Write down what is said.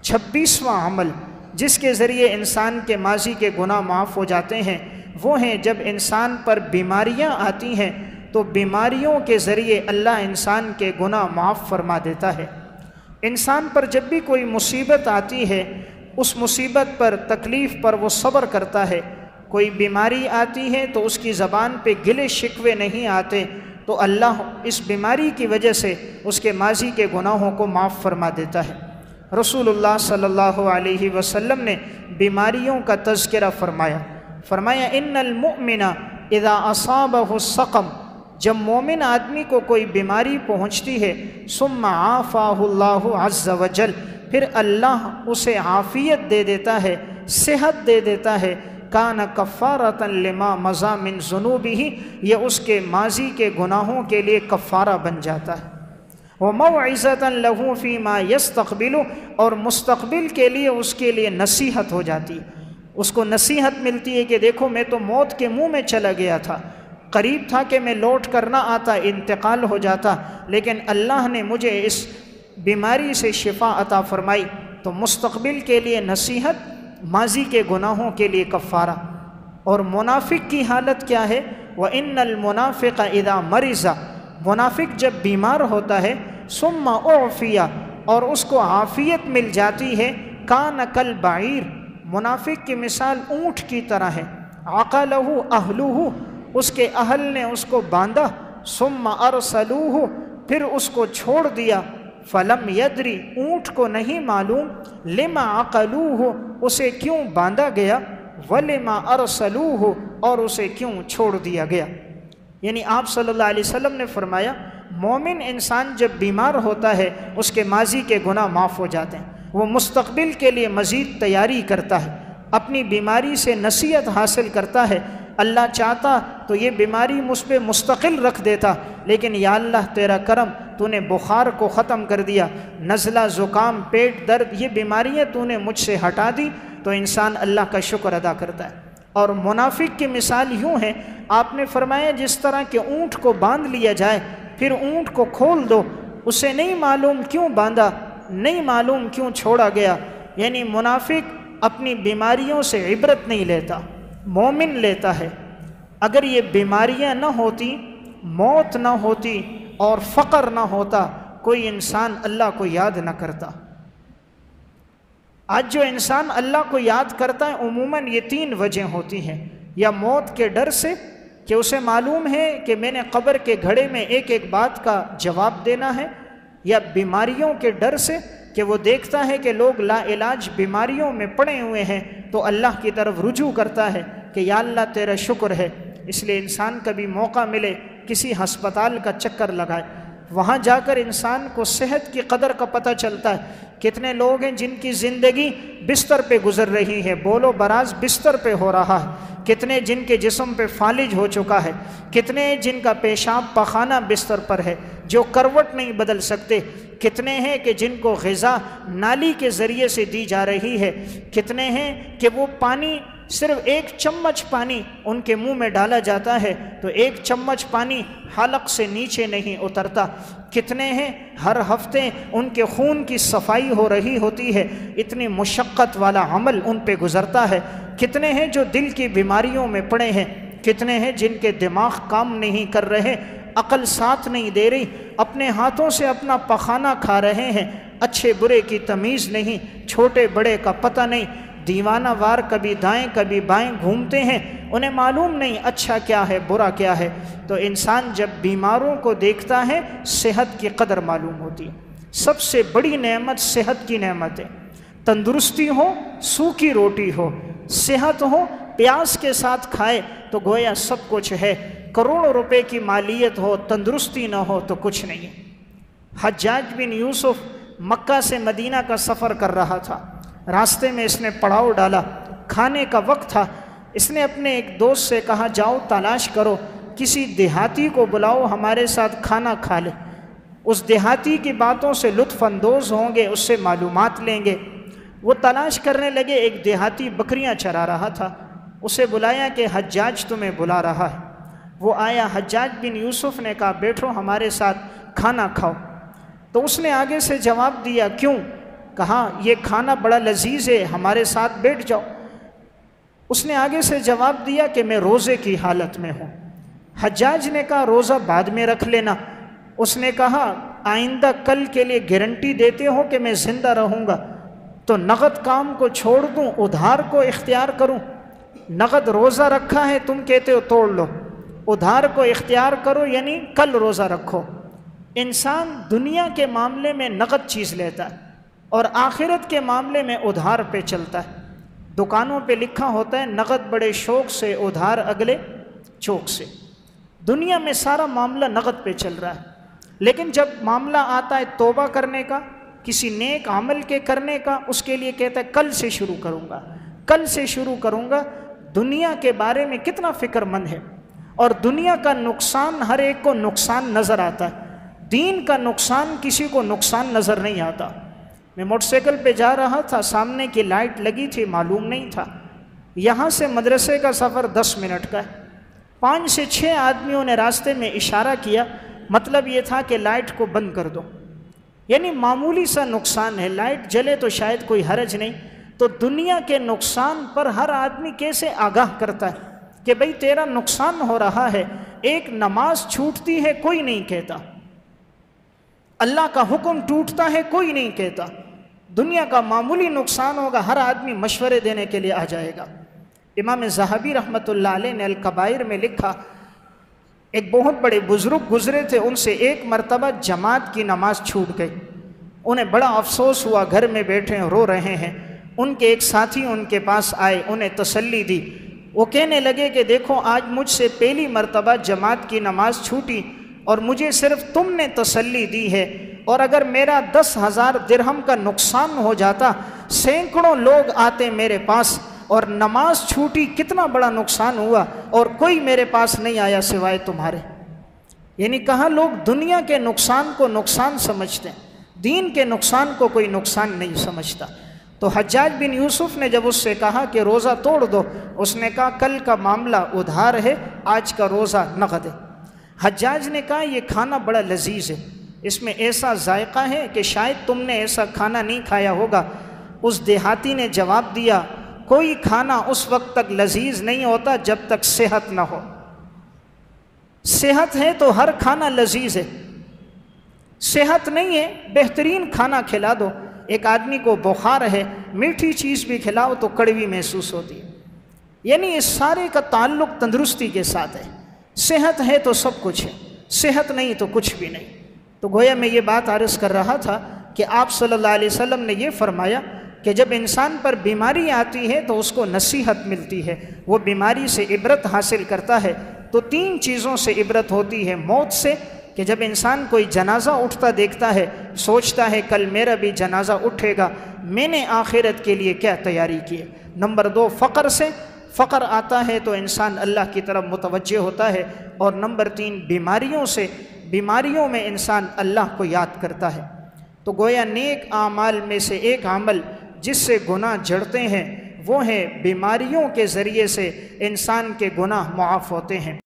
26واں عمل جس کے ذریعے انسان کے ماضی کے گناہ معاف ہو جاتے ہیں وہ ہیں جب انسان پر بیماریاں آتی ہیں تو بیماریوں کے ذریعے اللہ انسان کے گناہ معاف فرما دیتا ہے۔ انسان پر جب بھی کوئی مصیبت آتی ہے اس مصیبت پر، تکلیف پر وہ صبر کرتا ہے۔ کوئی بیماری آتی ہے تو اس کی زبان پہ گلے شکوے نہیں آتے، تو اللہ اس بیماری کی وجہ سے اس کے ماضی کے گناہوں کو معاف فرما دیتا ہے۔ رسول اللہ صلی اللہ علیہ وسلم نے بیماریوں کا تذکرہ فرمایا ان المؤمن اذا اصابہ السقم، جب مومن آدمی کو کوئی بیماری پہنچتی ہے، ثم عافاہ اللہ عز وجل، پھر اللہ اسے عافیت دے دیتا ہے، صحت دے دیتا ہے، کان کفارۃ لما مضی من ذنوبہ، یہ اس کے ماضی کے گناہوں کے لیے کفارہ بن جاتا ہے، وموعظۃ لہ فیما یستقبل، اور مستقبل کے لیے اس کے لیے نصیحت ہو جاتی ہے، اس کو نصیحت ملتی ہے کہ دیکھو میں تو موت کے منہ میں چلا گیا تھا، قریب تھا کہ میں لوٹ کر نہ آتا، انتقال ہو جاتا، لیکن اللہ نے مجھے اس بیماری سے شفا عطا فرمائی، تو مستقبل کے لیے نصیحت، ماضی کے گناہوں کے لیے کفارہ۔ اور منافق کی حالت کیا ہے؟ وَإِنَّ الْمُنَافِقَ إِذَا مَرِضَ، منافق جب بیمار ہوتا ہے، ثُمَّ أُعْفِيَ، اور اس کو عافیت مل جاتی ہے، كَانَ كَالْبَعِيرِ، منافق کی مثال اونٹ کی طرح ہے، عَقَلَهُ أَهْلُهُ، اس کے اہل نے اس کو باندھا، ثُمَّ أَرْسَلُوهُ، پھر اس کو چھوڑ دیا، فَلَمْ يَدْرِ، اونٹ کو نہیں معلوم، لِمَا عَقَلُوهُ، اسے کیوں باندھا گیا، وَلِمَا أَرْسَلُوهُ، اور اسے کیوں چھوڑ دیا گیا۔ یعنی آپ صلی اللہ علیہ وسلم نے فرمایا مومن انسان جب بیمار ہوتا ہے اس کے ماضی کے گناہ معاف ہو جاتے ہیں، وہ مستقبل کے لیے مزید تیاری کرتا ہے، اپنی بیماری سے نصیحت حاصل کرتا ہے۔ اللہ چاہتا تو یہ بیماری مجھ پہ مستقل رکھ دیتا، لیکن یا اللہ تیرا کرم، تو نے بخار کو ختم کر دیا، نزلہ، زکام، پیٹ درد، یہ بیماریاں تو نے مجھ سے ہٹا دی، تو انسان اللہ کا شکر ادا کرتا ہے۔ اور منافق کی مثال یوں ہے، آپ نے فرمایا جس طرح کہ اونٹ کو باندھ لیا جائے، پھر اونٹ کو کھول دو، اسے نہیں معلوم کیوں باندھا، نہیں معلوم کیوں چھوڑا گیا۔ یعنی منافق اپنی بیماریوں سے عبرت نہیں لیتا، مومن لیتا ہے۔ اگر یہ بیماریاں نہ ہوتی، موت نہ ہوتی اور فقر نہ ہوتا، کوئی انسان اللہ کو یاد نہ کرتا۔ آج جو انسان اللہ کو یاد کرتا ہے عموماً یہ 3 وجہ ہوتی ہیں، یا موت کے ڈر سے کہ اسے معلوم ہے کہ میں نے قبر کے گھڑے میں ایک ایک بات کا جواب دینا ہے، یا بیماریوں کے ڈر سے کہ وہ دیکھتا ہے کہ لوگ لا علاج بیماریوں میں پڑے ہوئے ہیں تو اللہ کی طرف رجوع کرتا ہے کہ یا اللہ تیرا شکر ہے۔ اس لیے انسان کبھی موقع ملے کسی ہسپتال کا چکر لگائے، وہاں جا کر انسان کو صحت کی قدر کا پتہ چلتا ہے۔ کتنے لوگ ہیں جن کی زندگی بستر پہ گزر رہی ہے، بول و براز بستر پہ ہو رہا ہے، کتنے جن کے جسم پہ فالج ہو چکا ہے، کتنے جن کا پیشاب پخانہ بستر پر ہے جو کروٹ نہیں بدل سکتے، کتنے ہیں کہ جن کو غذا نالی کے ذریعے سے دی جا رہی ہے، کتنے ہیں کہ وہ پانی صرف 1 چمچ پانی ان کے منہ میں ڈالا جاتا ہے تو 1 چمچ پانی حلق سے نیچے نہیں اترتا، کتنے ہیں ہر ہفتے ان کے خون کی صفائی ہو رہی ہوتی ہے، اتنی مشقت والا عمل ان پہ گزرتا ہے، کتنے ہیں جو دل کی بیماریوں میں پڑے ہیں، کتنے ہیں جن کے دماغ کام نہیں کر رہے، عقل ساتھ نہیں دے رہی، اپنے ہاتھوں سے اپنا پخانہ کھا رہے ہیں، اچھے برے کی تمیز نہیں، چھوٹے بڑے کا پتہ نہیں، دیوانہ وار کبھی دائیں کبھی بائیں گھومتے ہیں، انہیں معلوم نہیں اچھا کیا ہے برا کیا ہے۔ تو انسان جب بیماروں کو دیکھتا ہے صحت کی قدر معلوم ہوتی ہے۔ سب سے بڑی نعمت صحت کی نعمت ہے، تندرستی ہو، سوکھی روٹی ہو، صحت ہو، پیاس کے ساتھ کھائے تو گویا سب کچھ ہے، کروڑوں روپے کی مالیت ہو، تندرستی نہ ہو تو کچھ نہیں ہے۔ حجاج بن یوسف مکہ سے مدینہ کا سفر کر رہا تھا، راستے میں اس نے پڑاؤ ڈالا، کھانے کا وقت تھا، اس نے اپنے ایک دوست سے کہا جاؤ تلاش کرو، کسی دیہاتی کو بلاؤ ہمارے ساتھ کھانا کھا لے، اس دیہاتی کی باتوں سے لطف اندوز ہوں گے، اس سے معلومات لیں گے۔ وہ تلاش کرنے لگے، ایک دیہاتی بکریاں چرا رہا تھا، اسے بلایا کہ حجاج تمہیں بلا رہا ہے۔ وہ آیا، حجاج بن یوسف نے کہا بیٹھو ہمارے ساتھ کھانا کھاؤ، تو اس نے آگے سے جواب دیا کیوں؟ کہا یہ کھانا بڑا لذیذ ہے، ہمارے ساتھ بیٹھ جاؤ۔ اس نے آگے سے جواب دیا کہ میں روزے کی حالت میں ہوں۔ حجاج نے کہا روزہ بعد میں رکھ لینا۔ اس نے کہا آئندہ کل کے لیے گارنٹی دیتے ہو کہ میں زندہ رہوں گا تو نقد کام کو چھوڑ دوں، ادھار کو اختیار کروں؟ نقد روزہ رکھا ہے، تم کہتے ہو توڑ لو، ادھار کو اختیار کرو یعنی کل روزہ رکھو۔ انسان دنیا کے معاملے میں نقد چیز لیتا ہے اور آخرت کے معاملے میں ادھار پہ چلتا ہے۔ دکانوں پہ لکھا ہوتا ہے نقد بڑے شوق سے، ادھار اگلے چوک سے۔ دنیا میں سارا معاملہ نقد پہ چل رہا ہے، لیکن جب معاملہ آتا ہے توبہ کرنے کا، کسی نیک عمل کے کرنے کا، اس کے لیے کہتا ہے کل سے شروع کروں گا، کل سے شروع کروں گا۔ دنیا کے بارے میں کتنا فکر مند ہے، اور دنیا کا نقصان ہر ایک کو نقصان نظر آتا ہے، دین کا نقصان کسی کو نقصان نظر نہیں آتا۔ میں موٹر سائیکل پہ جا رہا تھا، سامنے کی لائٹ لگی تھی، معلوم نہیں تھا یہاں سے مدرسے کا سفر 10 منٹ کا ہے۔ 5 سے 6 آدمیوں نے راستے میں اشارہ کیا، مطلب یہ تھا کہ لائٹ کو بند کر دو، یعنی معمولی سا نقصان ہے، لائٹ جلے تو شاید کوئی حرج نہیں۔ تو دنیا کے نقصان پر ہر آدمی کیسے آگاہ کرتا ہے کہ بھئی تیرا نقصان ہو رہا ہے۔ ایک نماز چھوٹتی ہے کوئی نہیں کہتا، اللہ کا حکم ٹوٹتا ہے کوئی نہیں کہتا، دنیا کا معمولی نقصان ہوگا ہر آدمی مشورے دینے کے لیے آ جائے گا۔ امام ذہبی رحمۃ اللہ علیہ نے الکبائر میں لکھا، ایک بہت بڑے بزرگ گزرے تھے، ان سے ایک مرتبہ جماعت کی نماز چھوٹ گئی، انہیں بڑا افسوس ہوا، گھر میں بیٹھے رو رہے ہیں۔ ان کے ایک ساتھی ان کے پاس آئے، انہیں تسلی دی، وہ کہنے لگے کہ دیکھو آج مجھ سے پہلی مرتبہ جماعت کی نماز چھوٹی اور مجھے صرف تم نے تسلی دی ہے، اور اگر میرا 10,000 درہم کا نقصان ہو جاتا، سینکڑوں لوگ آتے میرے پاس، اور نماز چھوٹی کتنا بڑا نقصان ہوا، اور کوئی میرے پاس نہیں آیا سوائے تمہارے۔ یعنی کہاں لوگ دنیا کے نقصان کو نقصان سمجھتے ہیں، دین کے نقصان کو کوئی نقصان نہیں سمجھتا۔ تو حجاج بن یوسف نے جب اس سے کہا کہ روزہ توڑ دو، اس نے کہا کل کا معاملہ ادھار ہے، آج کا روزہ نقد ہے۔ حجاج نے کہا یہ کھانا بڑا لذیذ ہے، اس میں ایسا ذائقہ ہے کہ شاید تم نے ایسا کھانا نہیں کھایا ہوگا۔ اس دیہاتی نے جواب دیا کوئی کھانا اس وقت تک لذیذ نہیں ہوتا جب تک صحت نہ ہو، صحت ہے تو ہر کھانا لذیذ ہے، صحت نہیں ہے بہترین کھانا کھلا دو۔ ایک آدمی کو بخار ہے، میٹھی چیز بھی کھلاؤ تو کڑوی محسوس ہوتی ہے، یعنی اس سارے کا تعلق تندرستی کے ساتھ ہے۔ صحت ہے تو سب کچھ ہے، صحت نہیں تو کچھ بھی نہیں۔ تو گویا میں یہ بات عرض کر رہا تھا کہ آپ صلی اللہ علیہ وسلم نے یہ فرمایا کہ جب انسان پر بیماری آتی ہے تو اس کو نصیحت ملتی ہے، وہ بیماری سے عبرت حاصل کرتا ہے۔ تو 3 چیزوں سے عبرت ہوتی ہے، موت سے، کہ جب انسان کوئی جنازہ اٹھتا دیکھتا ہے سوچتا ہے کل میرا بھی جنازہ اٹھے گا، میں نے آخرت کے لیے کیا تیاری کی ہے۔ نمبر 2 فقر سے، فقر آتا ہے تو انسان اللہ کی طرف متوجہ ہوتا ہے۔ اور نمبر 3 بیماریوں سے، بیماریوں میں انسان اللہ کو یاد کرتا ہے۔ تو گویا نیک اعمال میں سے ایک عمل جس سے گناہ جڑتے ہیں وہ ہے بیماریوں کے ذریعے سے انسان کے گناہ معاف ہوتے ہیں۔